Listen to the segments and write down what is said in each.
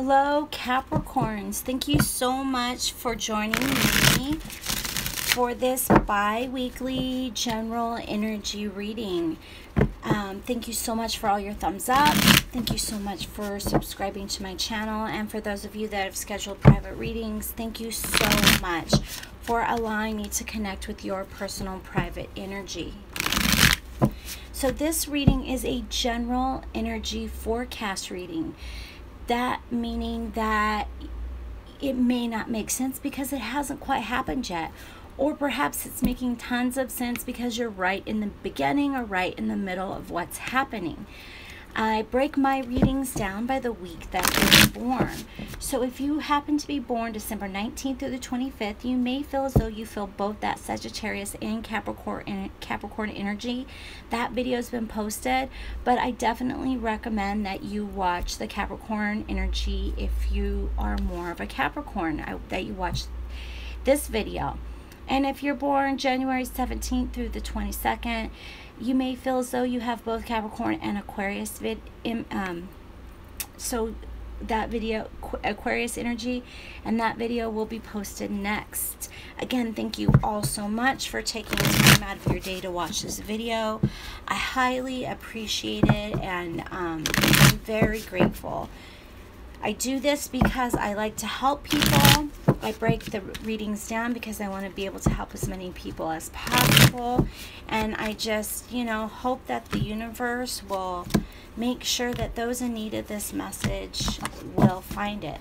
Hello, Capricorns. Thank you so much for joining me for this bi-weekly general energy reading. Thank you so much for all your thumbs up. Thank you so much for subscribing to my channel. And for those of you that have scheduled private readings, thank you so much for allowing me to connect with your personal private energy. So this reading is a general energy forecast reading. That meaning that it may not make sense because it hasn't quite happened yet. Or perhaps it's making tons of sense because you're right in the beginning or right in the middle of what's happening. I break my readings down by the week that you're born. So if you happen to be born December 19th through the 25th, you may feel as though you feel both that Sagittarius and Capricorn energy. That video has been posted, but I definitely recommend that you watch the Capricorn energy if you are more of a Capricorn, that you watch this video. And if you're born January 17th through the 22nd, you may feel as though you have both Capricorn and Aquarius so that video, Aquarius energy, and that video will be posted next. Again, thank you all so much for taking time out of your day to watch this video. I highly appreciate it, and I'm very grateful. I do this because I like to help people. I break the readings down because I want to be able to help as many people as possible. And I just, hope that the universe will make sure that those in need of this message will find it.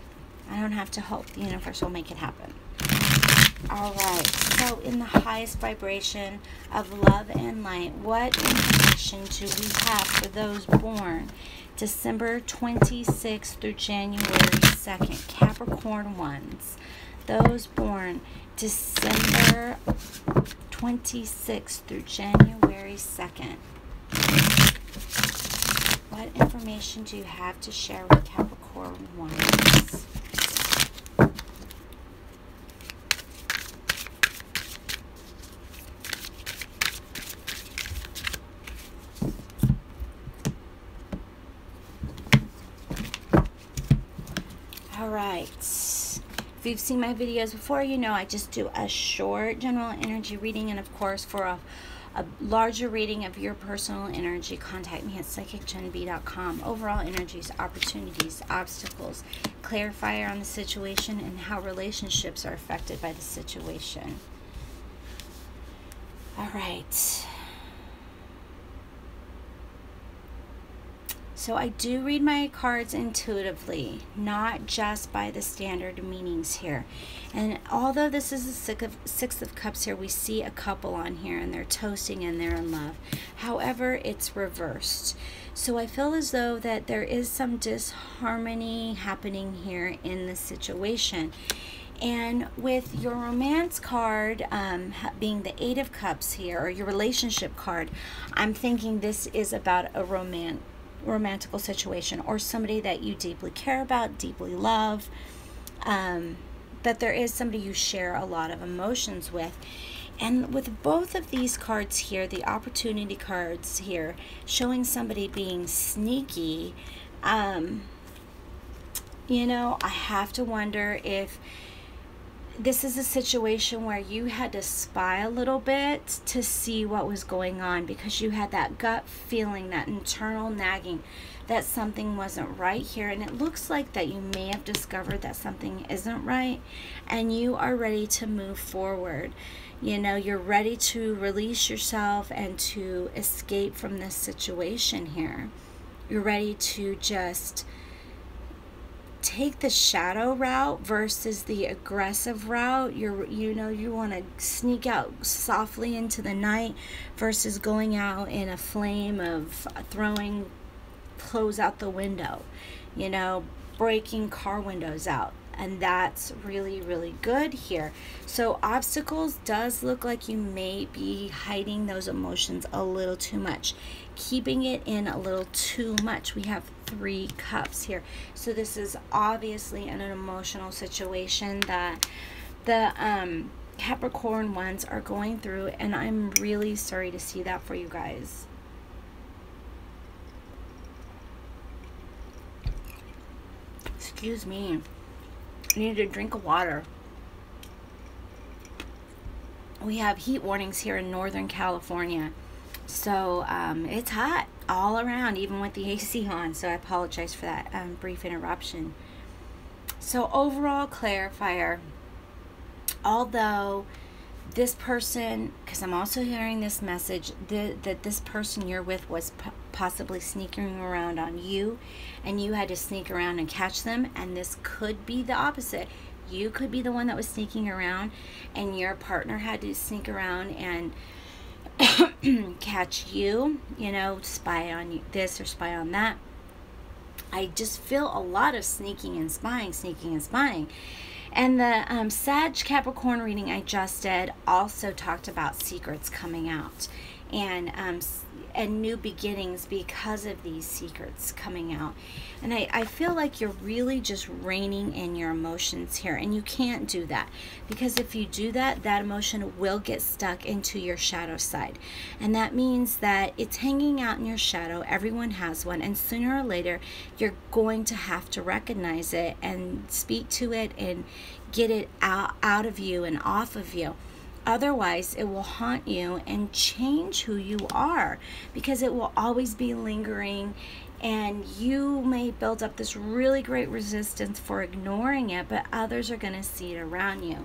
I don't have to hope. The universe will make it happen. All right. So in the highest vibration of love and light, what information do we have for those born December 26th through January 2nd, Capricorn ones? Those born December 26th through January 2nd. What information do you have to share with Capricorn ones? All right. If you've seen my videos before, you know I just do a short general energy reading, and of course for a larger reading of your personal energy, contact me at psychicgenb.com. Overall energies, opportunities, obstacles, clarifier on the situation, and how relationships are affected by the situation. All right. So I do read my cards intuitively, not just by the standard meanings here. And although this is a Six of Cups here, we see a couple on here and they're toasting and they're in love. However, it's reversed. So I feel as though that there is some disharmony happening here in this situation. And with your romance card being the Eight of Cups here, or your relationship card, I'm thinking this is about a romantical situation or somebody that you deeply care about, deeply love, that there is somebody you share a lot of emotions with. And with both of these cards here, the opportunity cards here, showing somebody being sneaky, I have to wonder if this is a situation where you had to spy a little bit to see what was going on because you had that gut feeling, that internal nagging that something wasn't right here. And it looks like that you may have discovered that something isn't right and you are ready to move forward. You're ready to release yourself and to escape from this situation here. You're ready to just take the shadow route versus the aggressive route. You want to sneak out softly into the night versus going out in a flame of throwing clothes out the window, breaking car windows out. And that's really, really good here. So obstacles does look like you may be hiding those emotions a little too much, keeping it in a little too much. We have 3 cups here. So this is obviously an emotional situation that the Capricorn ones are going through, and I'm really sorry to see that for you guys. Excuse me. I need a drink of water. We have heat warnings here in Northern California. So it's hot all around, even with the AC on. So I apologize for that brief interruption. So overall clarifier, although this person, because I'm also hearing this message, that this person you're with was possibly sneaking around on you, and you had to sneak around and catch them, and this could be the opposite. You could be the one that was sneaking around, and your partner had to sneak around and catch you, you know, spy on this or spy on that. I just feel a lot of sneaking and spying. And the Sag Capricorn reading I just did also talked about secrets coming out and new beginnings because of these secrets coming out. And I feel like you're really just reining in your emotions here, and you can't do that, because if you do that, that emotion will get stuck into your shadow side, and that means that it's hanging out in your shadow. Everyone has one, and sooner or later you're going to have to recognize it and speak to it and get it out of you and off of you. Otherwise, it will haunt you and change who you are, because it will always be lingering, and you may build up this really great resistance for ignoring it, but others are going to see it around you.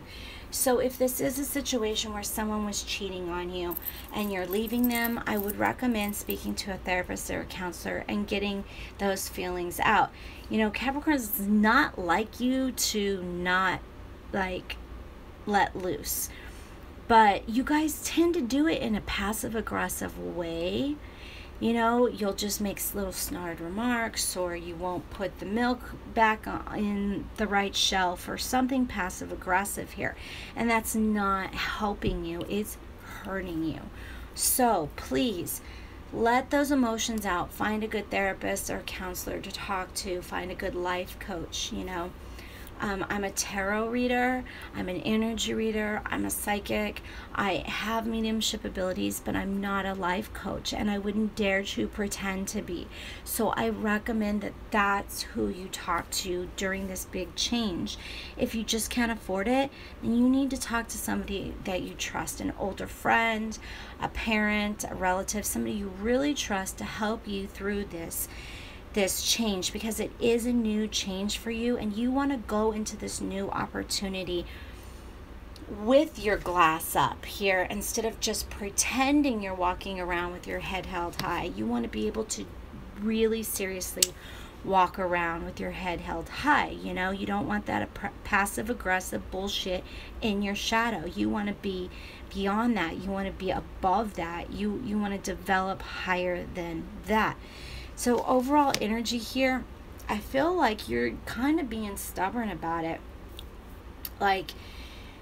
So if this is a situation where someone was cheating on you and you're leaving them, I would recommend speaking to a therapist or a counselor and getting those feelings out. You know, Capricorn does not like you to not like let loose. But you guys tend to do it in a passive-aggressive way. You know, you'll just make little snarled remarks, or you won't put the milk back in the right shelf, or something passive-aggressive here. And that's not helping you. It's hurting you. So please, let those emotions out. Find a good therapist or counselor to talk to. Find a good life coach, you know. I'm a tarot reader, I'm an energy reader, I'm a psychic, I have mediumship abilities, but I'm not a life coach, and I wouldn't dare to pretend to be. So I recommend that that's who you talk to during this big change. If you just can't afford it, then you need to talk to somebody that you trust, an older friend, a parent, a relative, somebody you really trust to help you through this change, because it is a new change for you, and you want to go into this new opportunity with your glass up here instead of just pretending you're walking around with your head held high. You want to be able to really seriously walk around with your head held high. You know, you don't want that passive aggressive bullshit in your shadow. You want to be beyond that. You want to be above that. You want to develop higher than that. So overall energy here, I feel like you're kind of being stubborn about it. Like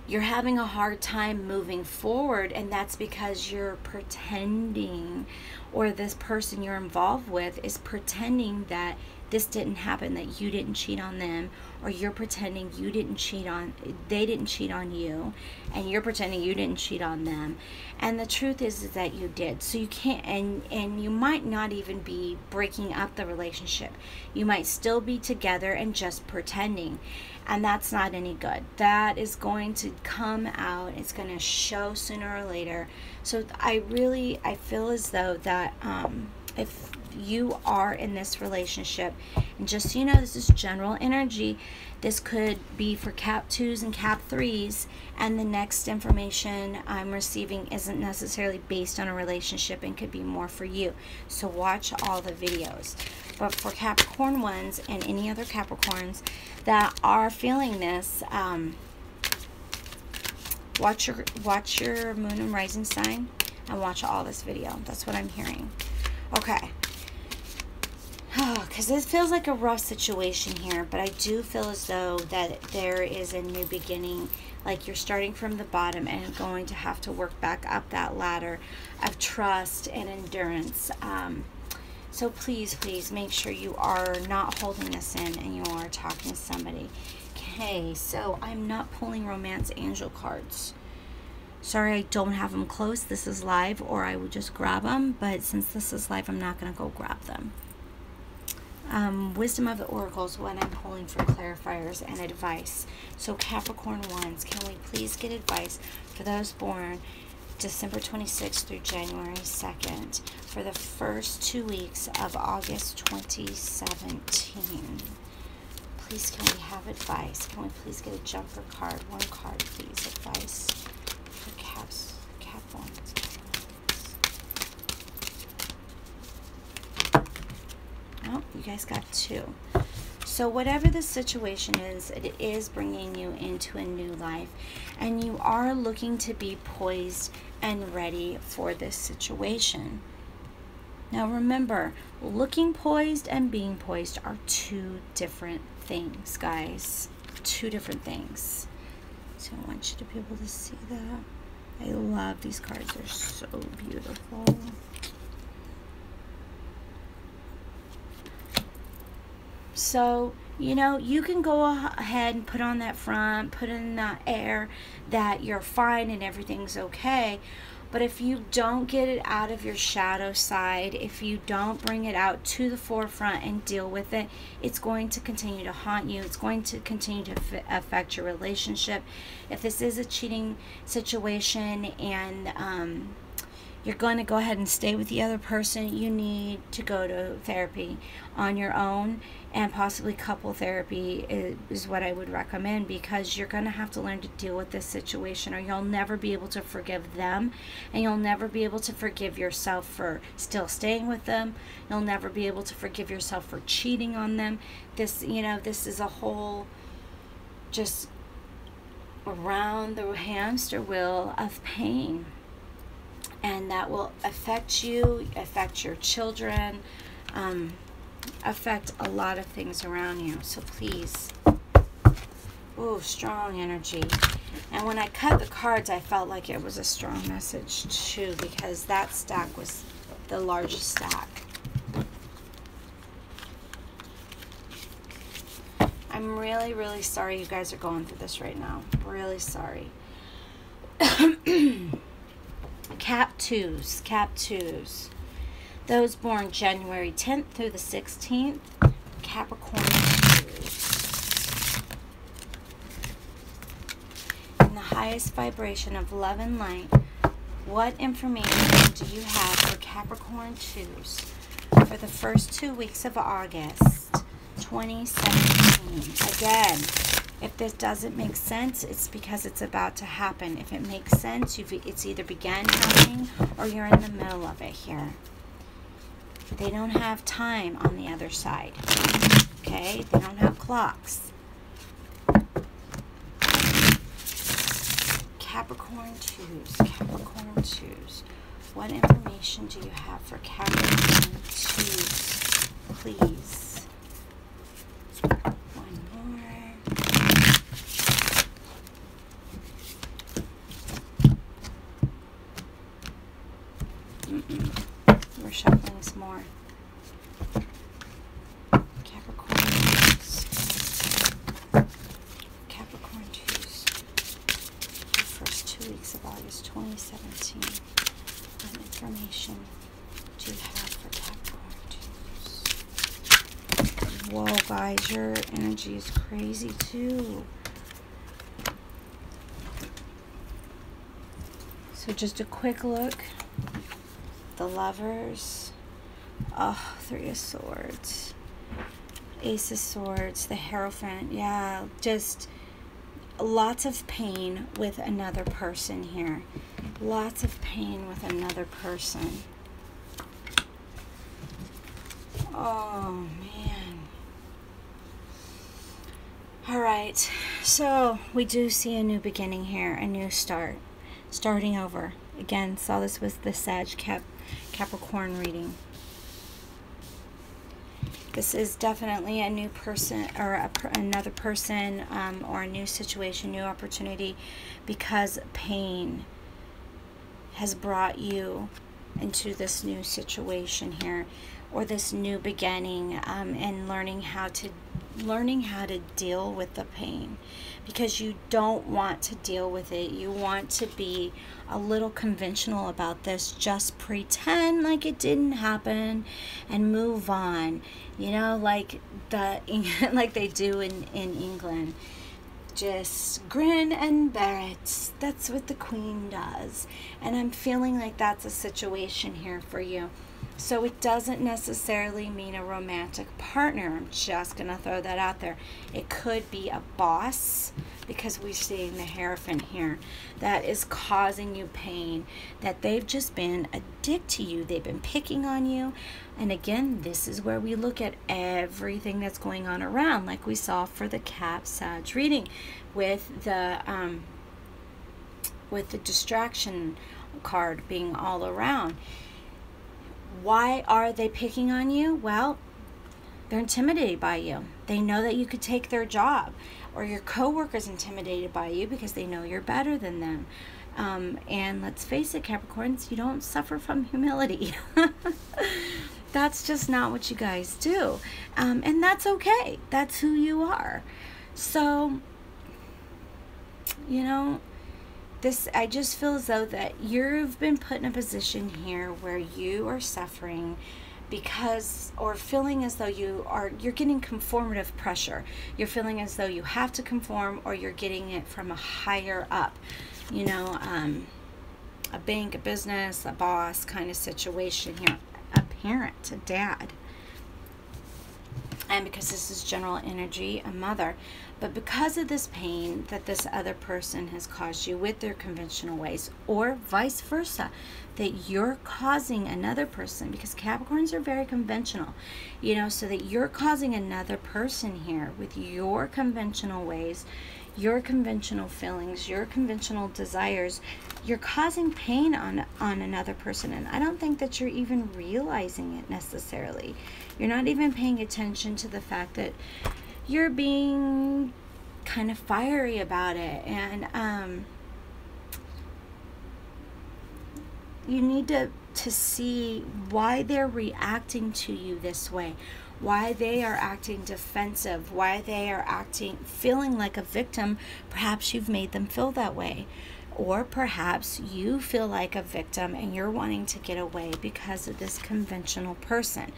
you're having a hard time moving forward, and that's because you're pretending, or this person you're involved with is pretending that this didn't happen, that you didn't cheat on them, or you're pretending they didn't cheat on you, and you're pretending you didn't cheat on them. And the truth is that you did. So you can't, and you might not even be breaking up the relationship. You might still be together and just pretending, and that's not any good. That is going to come out. It's going to show sooner or later. So I feel as though that if you are in this relationship, and just so you know, this is general energy, this could be for Cap 2s and Cap 3s, and the next information I'm receiving isn't necessarily based on a relationship and could be more for you. So watch all the videos. But for Capricorn ones and any other Capricorns that are feeling this, watch your moon and rising sign and watch all this video. That's what I'm hearing. Okay. Because this feels like a rough situation here, but I do feel as though that there is a new beginning, like you're starting from the bottom and going to have to work back up that ladder of trust and endurance. So please make sure you are not holding this in and you are talking to somebody. Okay, so I'm not pulling romance angel cards. Sorry, I don't have them close. This is live, or I would just grab them, but since this is live, I'm not going to go grab them. Wisdom of the Oracles, what I'm pulling for clarifiers and advice. So Capricorn ones, can we please get advice for those born December 26th through January 2nd for the first 2 weeks of August 2017? Please, can we have advice? Can we please get a jumper card? One card, please. Advice for Cap ones. Oh, you guys got 2. So whatever the situation is, it is bringing you into a new life. And you are looking to be poised and ready for this situation. Now remember, looking poised and being poised are 2 different things, guys. 2 different things. So I want you to be able to see that. I love these cards. They're so beautiful. So, you know, you can go ahead and put on that front, put in the air that you're fine and everything's okay. But if you don't get it out of your shadow side, if you don't bring it out to the forefront and deal with it, it's going to continue to haunt you. It's going to continue to affect your relationship. If this is a cheating situation and you're going to go ahead and stay with the other person, you need to go to therapy on your own, and possibly couple therapy is what I would recommend, because you're going to have to learn to deal with this situation, or you'll never be able to forgive them, and you'll never be able to forgive yourself for still staying with them. You'll never be able to forgive yourself for cheating on them. This, you know, this is a whole just around the hamster wheel of pain. And that will affect you, affect your children, affect a lot of things around you. So please, ooh, strong energy. And when I cut the cards, I felt like it was a strong message too, because that stack was the largest stack. I'm really, really sorry you guys are going through this right now. Really sorry. Cap 2s. Those born January 10th through the 16th. Capricorn 2s. In the highest vibration of love and light, what information do you have for Capricorn 2s for the first 2 weeks of August 2017? Again, if this doesn't make sense, it's because it's about to happen. If it makes sense, it's either began happening or you're in the middle of it here. They don't have time on the other side. Okay? They don't have clocks. Capricorn 2s. Capricorn 2s. What information do you have for Capricorn 2s? Please. We're shuffling some more. Capricorn 2s. Capricorn 2s. The first 2 weeks of August 2017. What information do you have for Capricorn 2s? Whoa, guys, your energy is crazy too. So just a quick look. The Lovers, oh, 3 of Swords, Ace of Swords, the Hierophant. Yeah, just lots of pain with another person here. Lots of pain with another person. Oh, man. All right, so we do see a new beginning here, a new start, starting over. Again, saw this was the Capricorn reading. This is definitely a new person, or another person, or a new situation, new opportunity, because pain has brought you into this new situation here, or this new beginning, and learning how to learning how to deal with the pain, because you don't want to deal with it. You want to be a little conventional about this. Just pretend like it didn't happen and move on. You know, like like they do in England. Just grin and bear it. That's what the Queen does. And I'm feeling like that's a situation here for you. So it doesn't necessarily mean a romantic partner. I'm just going to throw that out there. It could be a boss, because we're seeing the Hierophant here, that is causing you pain, that they've just been a dick to you. They've been picking on you. And again, this is where we look at everything that's going on around, like we saw for the Cap Sag reading with the distraction card being all around. Why are they picking on you? Well, they're intimidated by you. They know that you could take their job, or your coworker's intimidated by you because they know you're better than them. And let's face it, Capricorns, you don't suffer from humility. That's just not what you guys do. And that's okay. That's who you are. So, you know, I just feel as though that you've been put in a position here where you are suffering because, or feeling as though you're getting conformative pressure. You're feeling as though you have to conform, or you're getting it from a higher up, you know, a bank, a business, a boss kind of situation here, a parent, a dad. And because this is general energy, a mother. But because of this pain that this other person has caused you with their conventional ways, or vice versa, that you're causing another person, because Capricorns are very conventional, you know, so that you're causing another person here with your conventional ways, your conventional feelings, your conventional desires, you're causing pain on another person. And I don't think that you're even realizing it necessarily. You're not even paying attention to the fact that you're being kind of fiery about it. And you need to see why they're reacting to you this way, why they are acting defensive, why they are feeling like a victim. Perhaps you've made them feel that way, or perhaps you feel like a victim and you're wanting to get away because of this conventional person.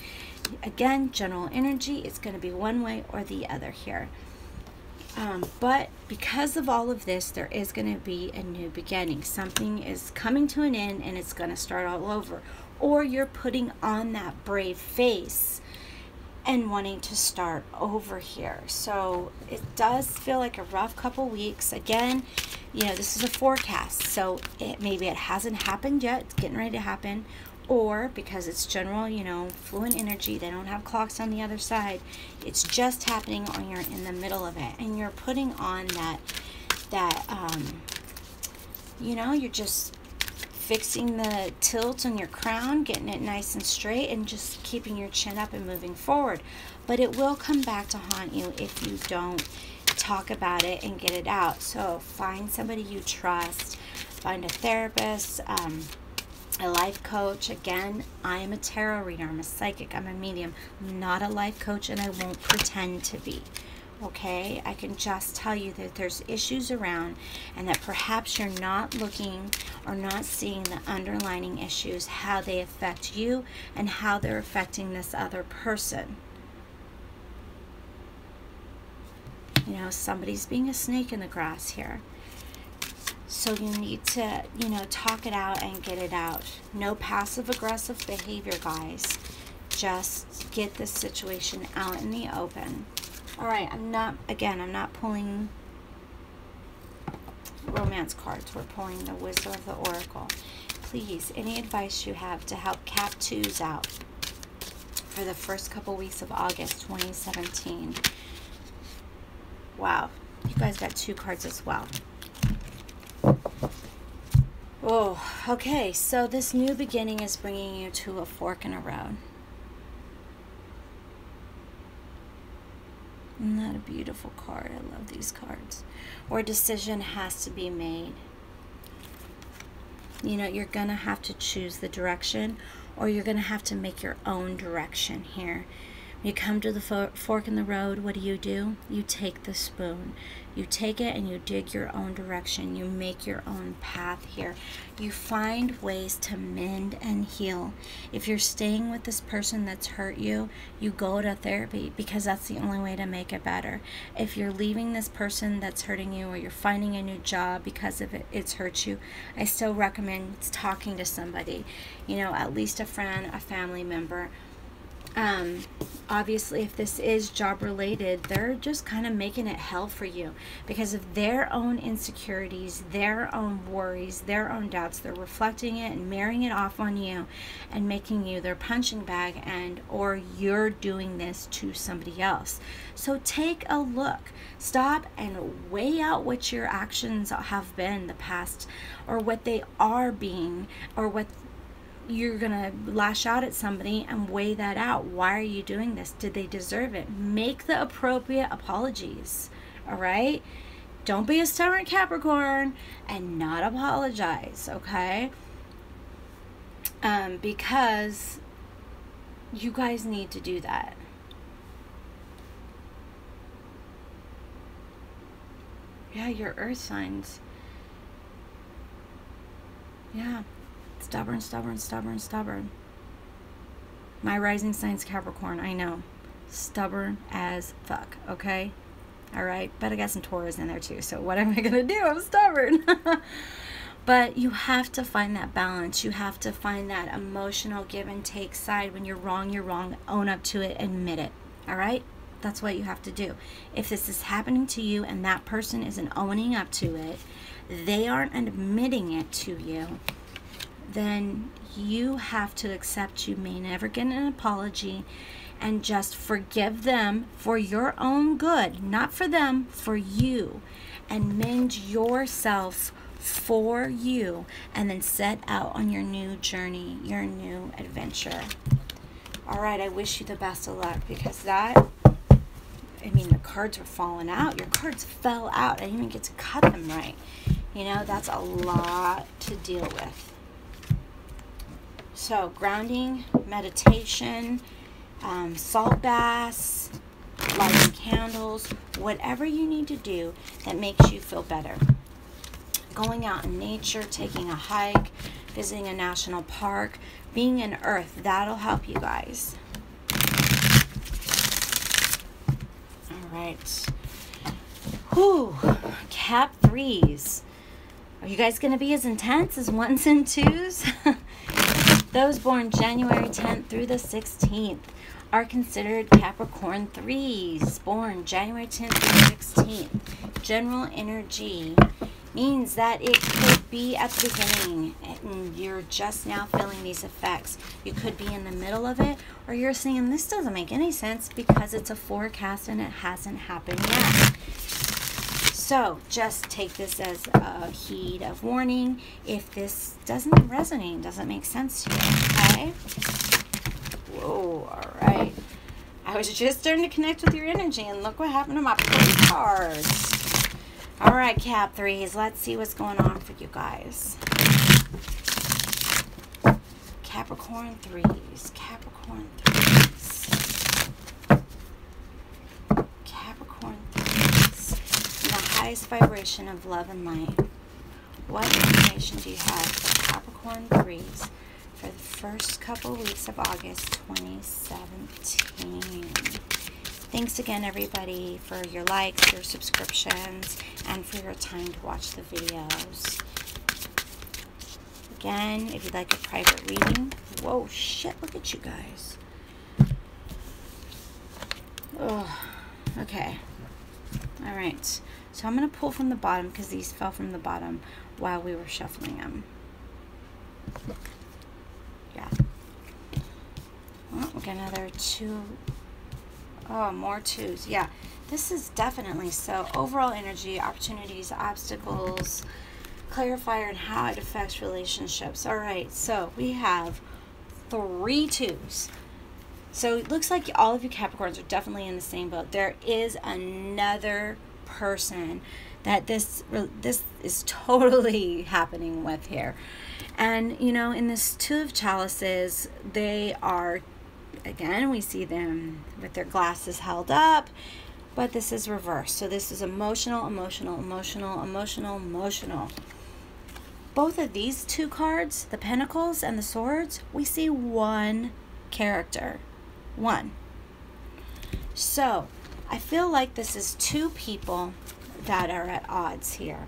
Again, general energy, it's going to be one way or the other here. But because of all of this, there is going to be a new beginning. Something is coming to an end and it's going to start all over. Or you're putting on that brave face and wanting to start over here. So it does feel like a rough couple weeks. Again, you know, this is a forecast, so maybe it hasn't happened yet. It's getting ready to happen. Or because it's general, you know, fluent energy, they don't have clocks on the other side. It's just happening, or you're in the middle of it, and you're putting on that you know, you're just fixing the tilt on your crown, getting it nice and straight, and just keeping your chin up and moving forward. But it will come back to haunt you if you don't talk about it and get it out. So find somebody you trust, find a therapist, a life coach. Again, I am a tarot reader, I'm a psychic, I'm a medium. I'm not a life coach, and I won't pretend to be. Okay, I can just tell you that there's issues around, and that perhaps you're not looking or not seeing the underlying issues, how they affect you and how they're affecting this other person. You know, somebody's being a snake in the grass here. So you need to, you know, talk it out and get it out. No passive-aggressive behavior, guys. Just get this situation out in the open. All right, I'm not pulling romance cards. We're pulling the Wisdom of the Oracle. Please, any advice you have to help Cap 2s out for the first couple weeks of August 2017. Wow, you guys got 2 cards as well. Oh, okay, so this new beginning is bringing you to a fork in a road. Isn't that a beautiful card? I love these cards. Or a decision has to be made. You know, you're going to have to choose the direction, or you're going to have to make your own direction here. You come to the fork in the road, what do? You take the spoon. You take it and you dig your own direction. You make your own path here. You find ways to mend and heal. If you're staying with this person that's hurt you, you go to therapy because that's the only way to make it better. If you're leaving this person that's hurting you, or you're finding a new job because of it's hurt you, I still recommend talking to somebody, you know, at least a friend, a family member. Obviously, if this is job related, they're just kind of making it hell for you because of their own insecurities, their own worries, their own doubts. They're reflecting it and marrying it off on you and making you their punching bag, and or you're doing this to somebody else. So take a look. Stop and weigh out what your actions have been in the past, or what they are being, or what you're gonna lash out at somebody, and weigh that out. Why are you doing this? Did they deserve it? Make the appropriate apologies. All right, don't be a stubborn Capricorn and not apologize, okay? Because you guys need to do that. Yeah, your earth signs. Yeah. Stubborn, stubborn, stubborn, stubborn. My rising sign's Capricorn, I know. Stubborn as fuck, okay? All right, but I got some Taurus in there too, so what am I gonna do? I'm stubborn. But you have to find that balance. You have to find that emotional give and take side. When you're wrong, own up to it, admit it, all right? That's what you have to do. If this is happening to you and that person isn't owning up to it, they aren't admitting it to you, then you have to accept you may never get an apology, and just forgive them for your own good, not for them, for you, and mend yourself for you, and then set out on your new journey, your new adventure. All right, I wish you the best of luck, because that, I mean, the cards were falling out. Your cards fell out. I didn't even get to cut them right. You know, that's a lot to deal with. So grounding, meditation, salt baths, lighting candles, whatever you need to do that makes you feel better. Going out in nature, taking a hike, visiting a national park, being in earth, that'll help you guys. All right. Whew, Cap 3s. Are you guys going to be as intense as 1s and 2s? Those born January 10th through the 16th are considered Capricorn 3s, born January 10th through 16th. General energy means that it could be at the beginning and you're just now feeling these effects. You could be in the middle of it, or you're saying this doesn't make any sense because it's a forecast and it hasn't happened yet. So just take this as a heed of warning if this doesn't resonate, doesn't make sense to you, okay? Whoa, all right. I was just starting to connect with your energy, and look what happened to my pretty cards. All right, Cap 3s, let's see what's going on for you guys. Capricorn 3s, Capricorn 3s. Capricorn 3s. In the highest vibration of love and light. What information do you have for Capricorn 3s for the first couple weeks of August 2017? Thanks again, everybody, for your likes, your subscriptions, and for your time to watch the videos. Again, if you'd like a private reading. Whoa, shit, look at you guys. Oh, okay. All right. So I'm going to pull from the bottom because these fell from the bottom while we were shuffling them. Yeah. Oh, we got another 2. Oh, more 2s. Yeah. This is definitely so. Overall energy, opportunities, obstacles, clarifier, and how it affects relationships. All right. So we have 3 2s. So it looks like all of you Capricorns are definitely in the same boat. There is another person that this is totally happening with here. And, you know, in this 2 of chalices, they are again, we see them with their glasses held up, but this is reversed. So this is emotional, emotional, emotional, emotional, emotional. Both of these two cards, the Pentacles and the Swords, we see one character. One. So I feel like this is two people that are at odds here.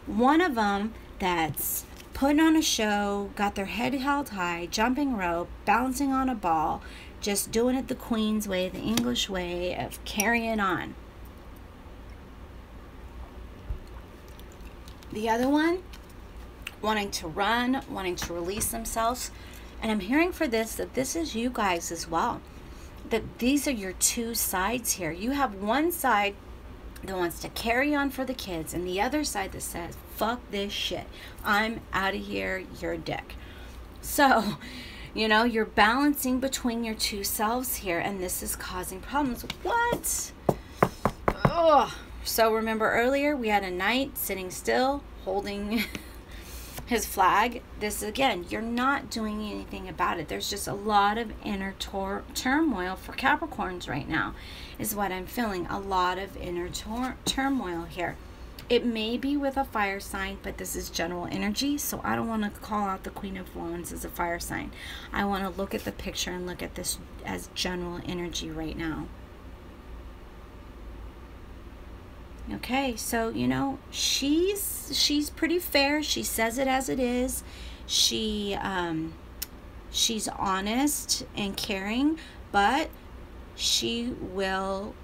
One of them that's putting on a show, got their head held high, jumping rope, bouncing on a ball, just doing it the Queen's way, the English way of carrying on. The other one, wanting to run, wanting to release themselves. And I'm hearing for this that this is you guys as well. That these are your two sides here. You have one side that wants to carry on for the kids, and the other side that says, fuck this shit. I'm out of here. You're a dick. So, you know, you're balancing between your two selves here, and this is causing problems. What? Ugh. So remember earlier, we had a knight sitting still, holding his flag. This, again, you're not doing anything about it. There's just a lot of inner turmoil for Capricorns right now, is what I'm feeling. A lot of inner turmoil here. It may be with a fire sign, but this is general energy, so I don't want to call out the Queen of Wands as a fire sign. I want to look at the picture and look at this as general energy right now. Okay, so, you know, she's pretty fair. She says it as it is. She's honest and caring, but she will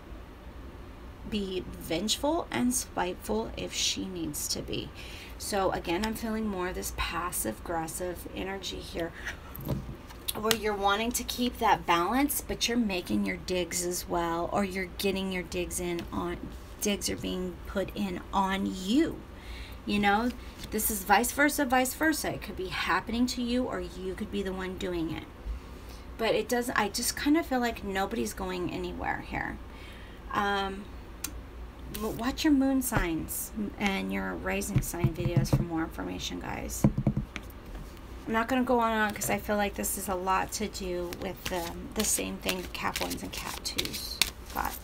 be vengeful and spiteful if she needs to be. So again, I'm feeling more of this passive aggressive energy here, where you're wanting to keep that balance, but you're making your digs as well, or you're getting your digs in on. Digs are being put in on you. You know, this is vice versa, vice versa. It could be happening to you, or you could be the one doing it. But it doesn't, I just kind of feel like nobody's going anywhere here. Watch your moon signs and your rising sign videos for more information, guys. I'm not going to go on and on because I feel like this is a lot to do with the same thing Cap 1s and Cap 2s got.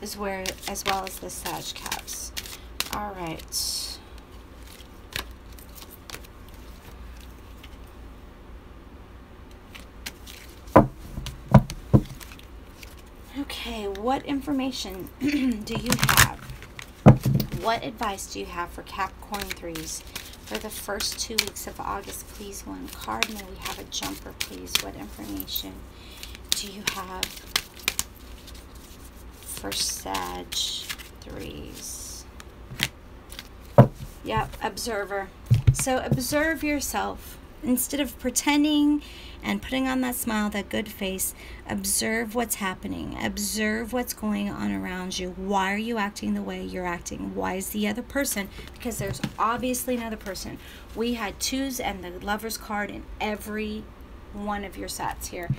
As well as the Sag Caps. All right. Okay, what information do you have? What advice do you have for Capricorn 3s for the first 2 weeks of August? Please, one card. May we have a jumper, please? What information do you have for Sag 3s? Yep, observer. So observe yourself. Instead of pretending and putting on that smile, that good face, observe what's happening. Observe what's going on around you. Why are you acting the way you're acting? Why is the other person? Because there's obviously another person. We had 2s and the Lover's card in every one of your sets here.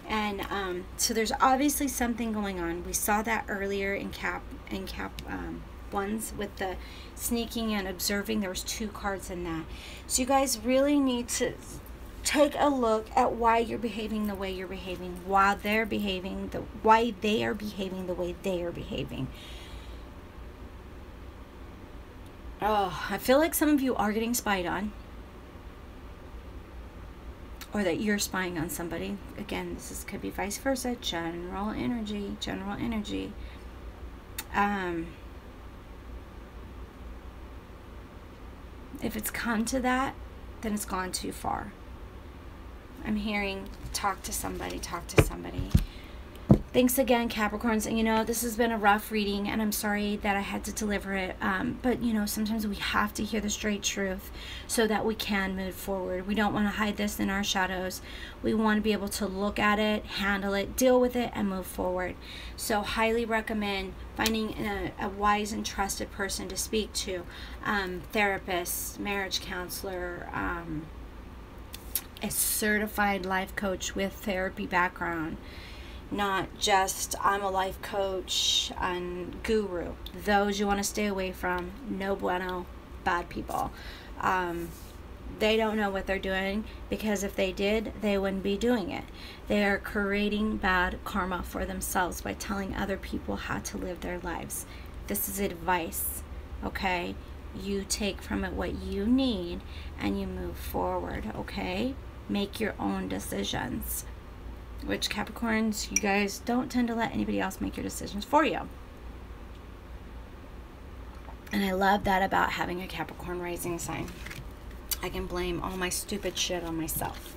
And so there's obviously something going on. We saw that earlier in Cap 1s with the sneaking and observing. There was 2 cards in that. So you guys really need to take a look at why you're behaving the way you're behaving, why they are behaving the way they are behaving. Oh, I feel like some of you are getting spied on, or that you're spying on somebody. Again, could be vice versa. General energy. If it's come to that, then it's gone too far. I'm hearing talk to somebody. Thanks again, Capricorns. And you know, this has been a rough reading, and I'm sorry that I had to deliver it. But you know, sometimes we have to hear the straight truth so that we can move forward. We don't want to hide this in our shadows. We want to be able to look at it, handle it, deal with it, and move forward. So highly recommend finding a wise and trusted person to speak to. Therapist, marriage counselor, a certified life coach with therapy background. Not just I'm a life coach and guru. Those you want to stay away from. No bueno, bad people. They don't know what they're doing, because if they did, they wouldn't be doing it. They are creating bad karma for themselves by telling other people how to live their lives. This is advice, okay? You take from it what you need and you move forward, okay? Make your own decisions. Which, Capricorns, you guys don't tend to let anybody else make your decisions for you. And I love that about having a Capricorn rising sign. I can blame all my stupid shit on myself.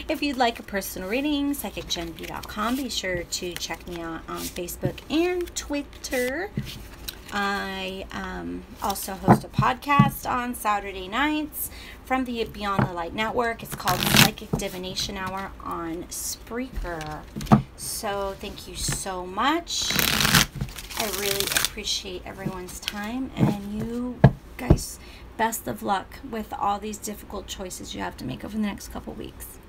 If you'd like a personal reading, psychicgenv.com. Be sure to check me out on Facebook and Twitter. I also host a podcast on Saturday nights from the Beyond the Light Network. It's called Psychic Divination Hour on Spreaker. So thank you so much. I really appreciate everyone's time, and you guys, best of luck with all these difficult choices you have to make over the next couple weeks.